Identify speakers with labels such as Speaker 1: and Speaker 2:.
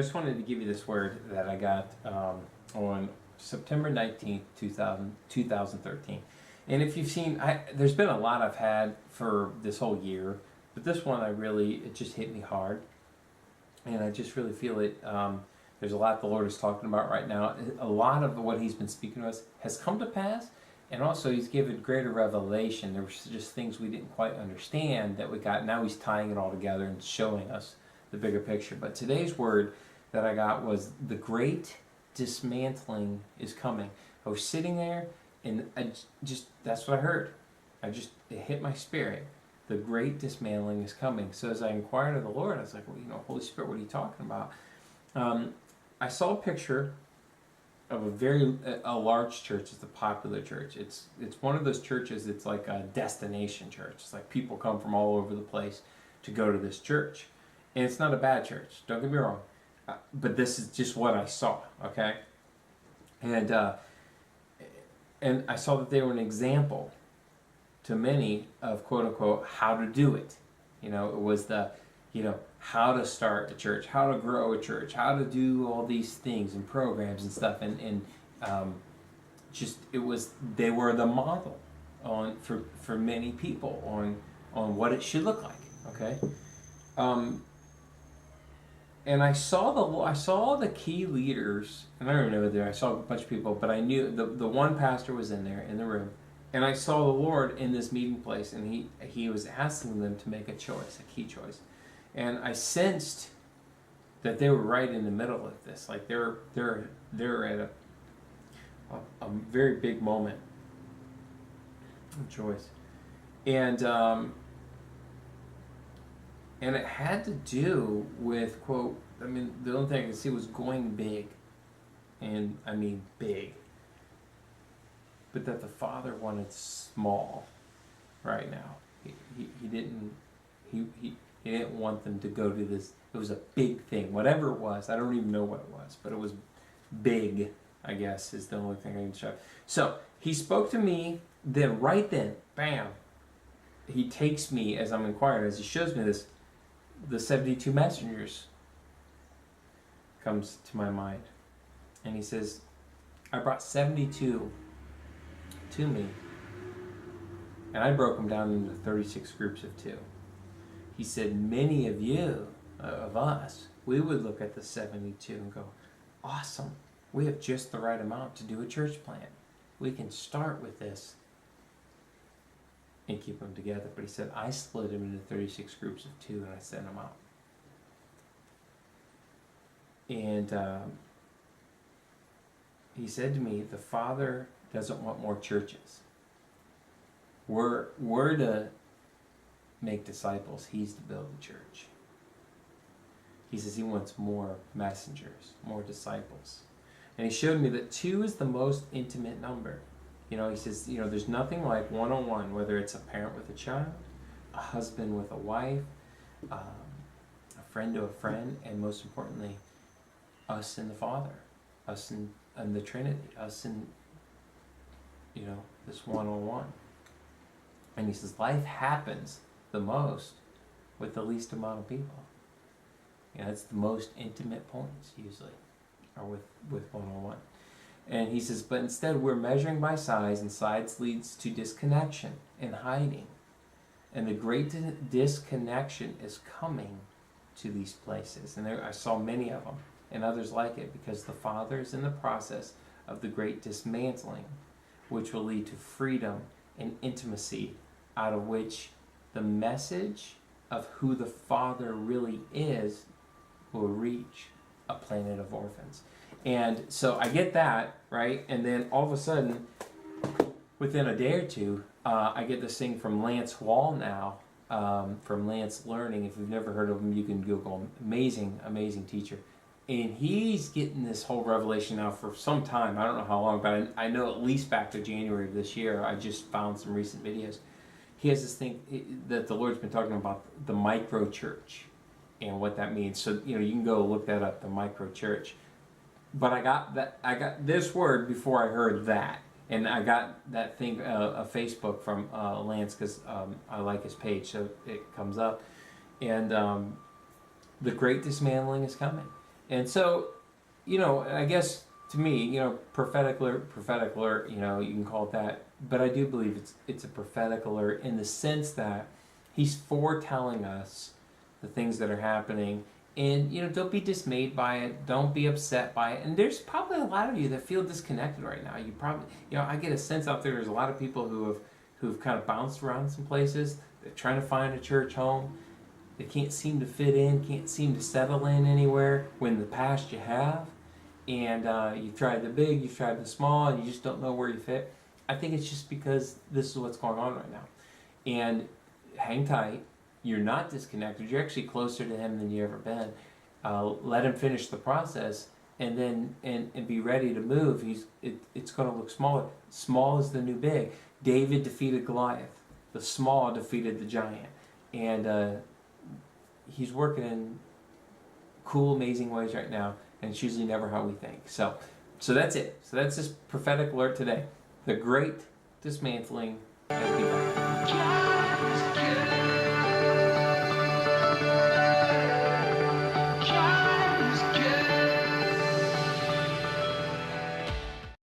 Speaker 1: just wanted to give you this word that I got on September 19th, 2013. And if you've seen, there's been a lot I've had for this whole year, but this one it just hit me hard. And I just really feel it. There's a lot the Lord is talking about right now. A lot of what He's been speaking to us has come to pass, and also He's given greater revelation. There were just things we didn't quite understand that we got. Now He's tying it all together and showing us the bigger picture. But today's word that I got was the great dismantling is coming. I was sitting there, and that's what I heard. It hit my spirit. The great dismantling is coming. So as I inquired of the Lord, I was like, well, Holy Spirit, what are you talking about? I saw a picture of a large church. It's a popular church. It's one of those churches. It's like a destination church. It's like people come from all over the place to go to this church, and it's not a bad church. Don't get me wrong, but this is just what I saw. Okay, and I saw that they were an example to many of quote unquote how to do it. It was how to start a church, how to grow a church, how to do all these things and programs and stuff, and they were the model for many people on what it should look like. Okay, and I saw the key leaders, and I don't even know there. I saw a bunch of people, but I knew the one pastor was in there in the room, and I saw the Lord in this meeting place, and he was asking them to make a choice, a key choice. And I sensed that they were right in the middle of this. Like they're at a very big moment of choice. And it had to do with, quote, the only thing I could see was going big. And I mean big. But that the Father wanted small right now. He didn't want them to go to this. It was a big thing, whatever it was. I don't even know what it was, but it was big, I guess, is the only thing I can show. So He spoke to me right then, bam. He takes me as I'm inquiring, as He shows me this, the 72 messengers comes to my mind. And He says, I brought 72 to me, and I broke them down into 36 groups of 2. He said, many of you, of us, we would look at the 72 and go, awesome, we have just the right amount to do a church plant. We can start with this and keep them together. But He said, I split them into 36 groups of 2 and I sent them out. And He said to me, the Father doesn't want more churches. We're to make disciples. He's to build the church. He says He wants more messengers, more disciples. And He showed me that 2 is the most intimate number. He says, there's nothing like one-on-one, whether it's a parent with a child, a husband with a wife, a friend to a friend, and most importantly, us and the Father, us and the Trinity, us and, this one-on-one. And He says life happens the most with the least amount of people. It's the most intimate points usually, are with one-on-one. And He says, but instead we're measuring by size, and size leads to disconnection and hiding. And the great disconnection is coming to these places. And I saw many of them, and others like it, because the Father is in the process of the great dismantling, which will lead to freedom and intimacy, out of which the message of who the Father really is will reach a planet of orphans. And so I get that, right? And then all of a sudden, within a day or two, I get this thing from Lance Wall now, from Lance Learning. If you've never heard of him, you can Google him. Amazing, amazing teacher. And he's getting this whole revelation now for some time. I don't know how long, but I know at least back to January of this year. I just found some recent videos. He has this thing that the Lord's been talking about, the micro church, and what that means. So you can go look that up, the micro church. But I got this word before I heard that, and I got that thing, a Facebook from Lance, because I like his page, so it comes up, and the great dismantling is coming. And so, I guess to me, prophetic alert, you can call it that. But I do believe it's a prophetic alert in the sense that he's foretelling us the things that are happening. And, don't be dismayed by it. Don't be upset by it. And there's probably a lot of you that feel disconnected right now. You probably, I get a sense out there's a lot of people who've kind of bounced around some places. They're trying to find a church home. They can't seem to fit in, can't seem to settle in anywhere, when in the past you have. And you've tried the big, you've tried the small, and you just don't know where you fit. I think it's just because this is what's going on right now. And hang tight. You're not disconnected. You're actually closer to him than you've ever been. Let him finish the process, and then and be ready to move. It's going to look smaller. Small is the new big. David defeated Goliath. The small defeated the giant. And he's working in cool, amazing ways right now, and it's usually never how we think. So that's it. So that's this prophetic alert today. The great dismantling has begun.